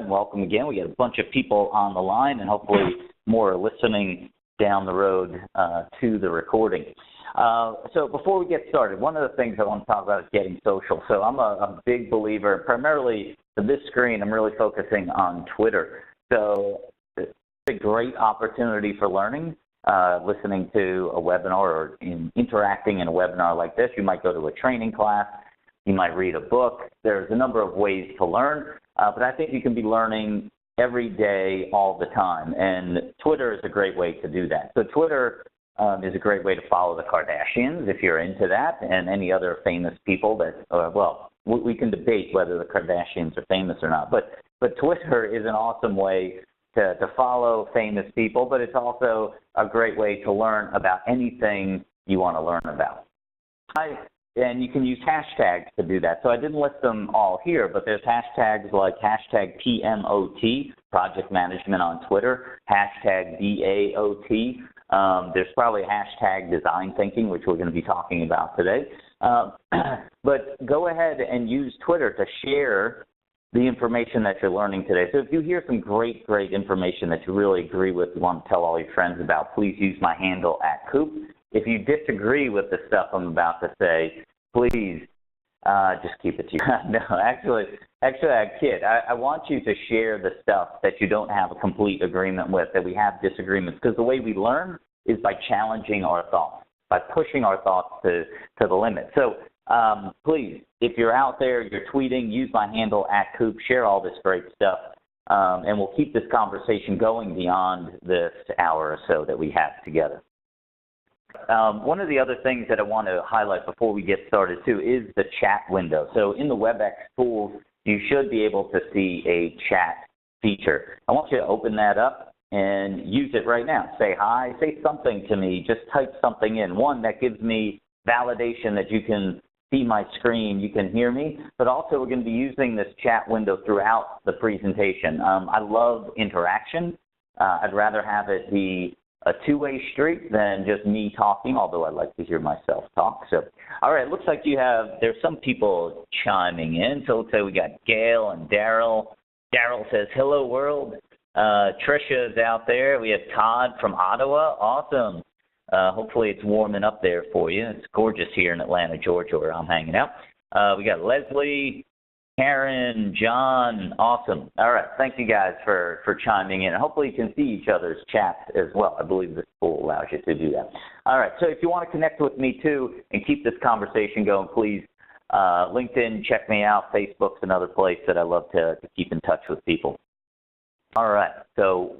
and welcome again. We got a bunch of people on the line, and hopefully more listening down the road to the recording. So before we get started, one of the things I want to talk about is getting social. So I'm a big believer, primarily for this screen, I'm really focusing on Twitter. So it's a great opportunity for learning, listening to a webinar or interacting in a webinar like this. You might go to a training class. You might read a book. There's a number of ways to learn, but I think you can be learning every day, all the time, and Twitter is a great way to do that. So Twitter is a great way to follow the Kardashians, if you're into that, and any other famous people that, well, we can debate whether the Kardashians are famous or not, but Twitter is an awesome way to follow famous people, but it's also a great way to learn about anything you want to learn about. And you can use hashtags to do that. So I didn't list them all here, but there's hashtags like hashtag PMOT, project management on Twitter, hashtag DAOT. There's probably hashtag design thinking, which we're going to be talking about today. But go ahead and use Twitter to share the information that you're learning today. So if you hear some great information that you really agree with, you want to tell all your friends about, please use my handle @Kupe. If you disagree with the stuff I'm about to say, please just keep it to yourself. No, actually, I kid. I want you to share the stuff that you don't have a complete agreement with, that we have disagreements, because the way we learn is by challenging our thoughts, by pushing our thoughts to the limit. So please, if you're out there, you're tweeting, use my handle @Kupe, share all this great stuff, and we'll keep this conversation going beyond this hour or so that we have together. One of the other things that I want to highlight before we get started, too, is the chat window. So in the WebEx tools, you should be able to see a chat feature. I want you to open that up and use it right now. Say hi, say something to me, just type something in. One, that gives me validation that you can see my screen, you can hear me, but also we're going to be using this chat window throughout the presentation. I love interaction. I'd rather have it be a two-way street than just me talking, although I like to hear myself talk. So, all right, looks like there's some people chiming in. So let's say we got Gail and Daryl. Daryl says, hello, world. Trisha's out there. We have Todd from Ottawa. Awesome. Hopefully it's warming up there for you. It's gorgeous here in Atlanta, Georgia, where I'm hanging out. We got Leslie, Karen, John, awesome. All right, thank you guys for chiming in. Hopefully you can see each other's chats as well. I believe this tool allows you to do that. All right, so if you want to connect with me too and keep this conversation going, please, LinkedIn, check me out. Facebook's another place that I love to keep in touch with people. All right, so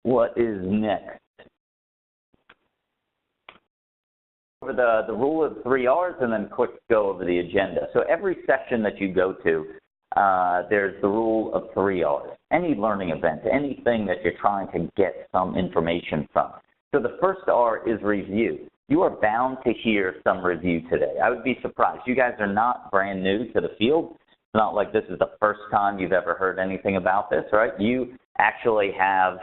what is next? Over the rule of 3 R's and then quick go over the agenda. So every session that you go to, there's the rule of 3 R's. Any learning event, anything that you're trying to get some information from. So the first R is review. You are bound to hear some review today. I would be surprised. You guys are not brand new to the field. It's not like this is the first time you've ever heard anything about this, right? You actually have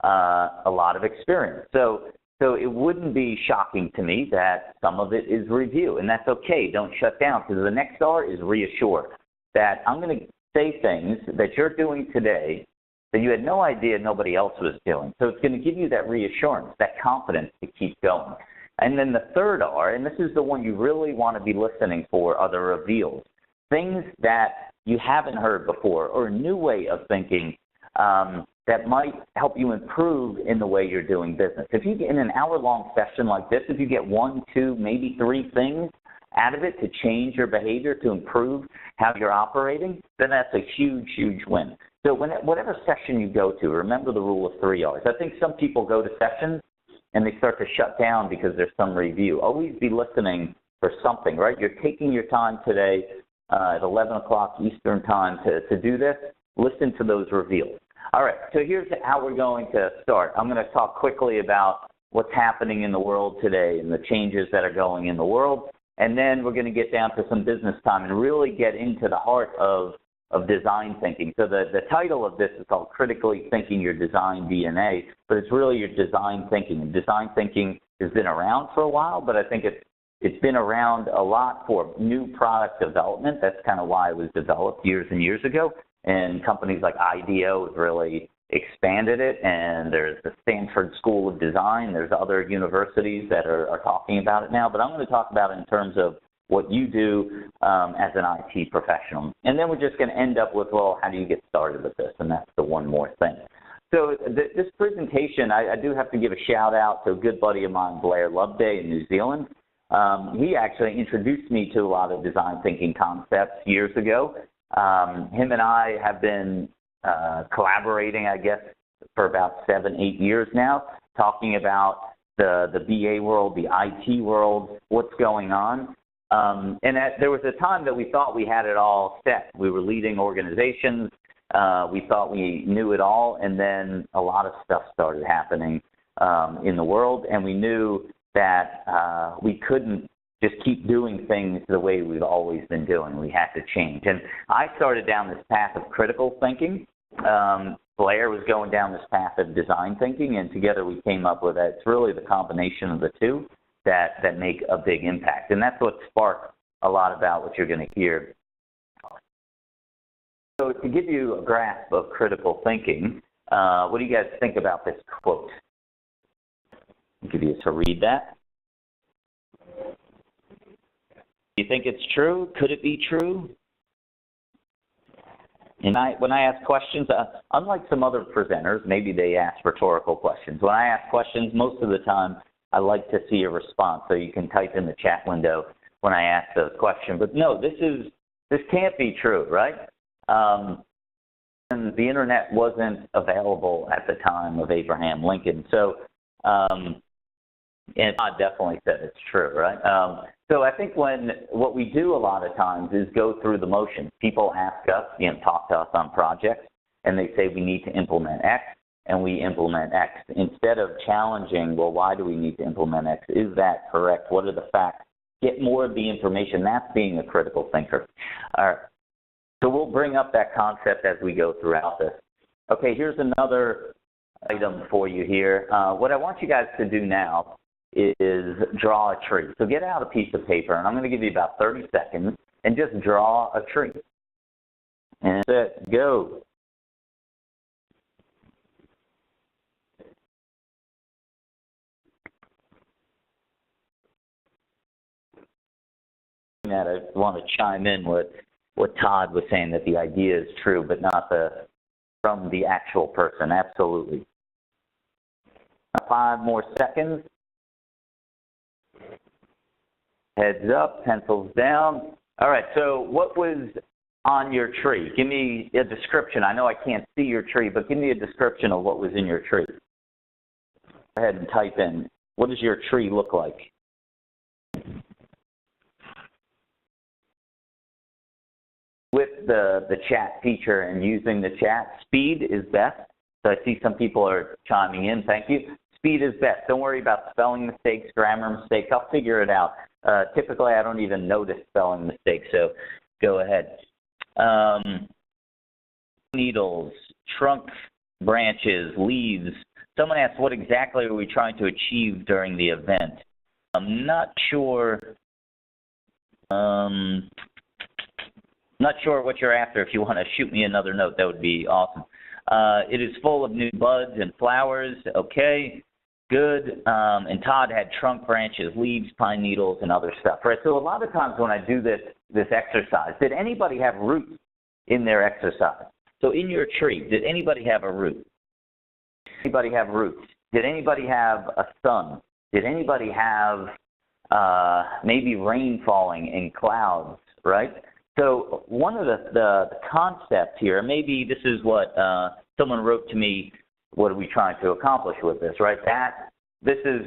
a lot of experience. So it wouldn't be shocking to me that some of it is review, and that's okay. Don't shut down, because the next R is reassure, that I'm going to say things that you're doing today that you had no idea nobody else was doing. So it's going to give you that reassurance, that confidence to keep going. And then the third R, and this is the one you really want to be listening for, are the reveals. Things that you haven't heard before, or a new way of thinking that might help you improve in the way you're doing business. If you get in an hour-long session like this, if you get 1, 2, maybe 3 things out of it to change your behavior, to improve how you're operating, then that's a huge, huge win. So whatever session you go to, remember the rule of 3 R's. I think some people go to sessions and they start to shut down because there's some review. Always be listening for something, right? You're taking your time today at 11 o'clock Eastern time to do this. Listen to those reveals. All right, so here's how we're going to start. I'm going to talk quickly about what's happening in the world today and the changes that are going in the world, and then we're going to get down to some business time and really get into the heart of design thinking. So the title of this is called Critically Thinking Your Design DNA, but it's really your design thinking. And design thinking has been around for a while, but I think it's been around a lot for new product development. That's kind of why it was developed years and years ago. and companies like IDEO have really expanded it, and there's the Stanford School of Design. There's other universities that are talking about it now, but I'm going to talk about it in terms of what you do as an IT professional. And then we're just going to end up with, well, how do you get started with this? And that's the one more thing. So this presentation, I do have to give a shout out to a good buddy of mine, Blair Loveday in New Zealand. He actually introduced me to a lot of design thinking concepts years ago. Him and I have been collaborating, I guess, for about 7-8 years now, talking about the BA world, the IT world, what's going on. And there was a time that we thought we had it all set. We were leading organizations. We thought we knew it all, and then a lot of stuff started happening in the world, and we knew that we couldn't just keep doing things the way we've always been doing. We had to change. And I started down this path of critical thinking. Blair was going down this path of design thinking, and together we came up with it. It's really the combination of the two that make a big impact. And that's what sparked a lot about what you're going to hear. So to give you a grasp of critical thinking, what do you guys think about this quote? I'll give you to read that. Do you think it's true? Could it be true? And when I ask questions, unlike some other presenters, maybe they ask rhetorical questions. When I ask questions, most of the time, I like to see a response, so you can type in the chat window when I ask those questions. But no, this can't be true, right? And the internet wasn't available at the time of Abraham Lincoln, so and I definitely said it's true, right? So I think what we do a lot of times is go through the motions. People ask us, talk to us on projects, and they say we need to implement X, and we implement X. Instead of challenging, well, why do we need to implement X? Is that correct? What are the facts? Get more of the information. That's being a critical thinker. All right. So we'll bring up that concept as we go throughout this. Okay, here's another item for you here. What I want you guys to do now is draw a tree. So get out a piece of paper, and I'm going to give you about 30 seconds, and just draw a tree. And set, go. I want to chime in with what Todd was saying, that the idea is true, but not from the actual person. Absolutely. 5 more seconds. Heads up, pencils down. All right, so what was on your tree? Give me a description. I know I can't see your tree, but give me a description of what was in your tree. Go ahead and type in, what does your tree look like? With the chat feature and using the chat, speed is best. So I see some people are chiming in. Thank you. Speed is best. Don't worry about spelling mistakes, grammar mistakes. I'll figure it out. Typically, I don't even notice spelling mistakes, so go ahead. Needles, trunk branches, leaves. Someone asked, what exactly are we trying to achieve during the event? I'm not sure. Not sure what you're after. If you want to shoot me another note, that would be awesome. It is full of new buds and flowers. Okay, good. And Todd had trunk branches, leaves, pine needles, and other stuff. Right. So a lot of times when I do this exercise, did anybody have roots in their exercise? So in your tree, did anybody have a root? Anybody have roots? Did anybody have a sun? Did anybody have maybe rain falling and clouds? Right. So one of the concepts here, maybe this is what someone wrote to me, what are we trying to accomplish with this, right? This is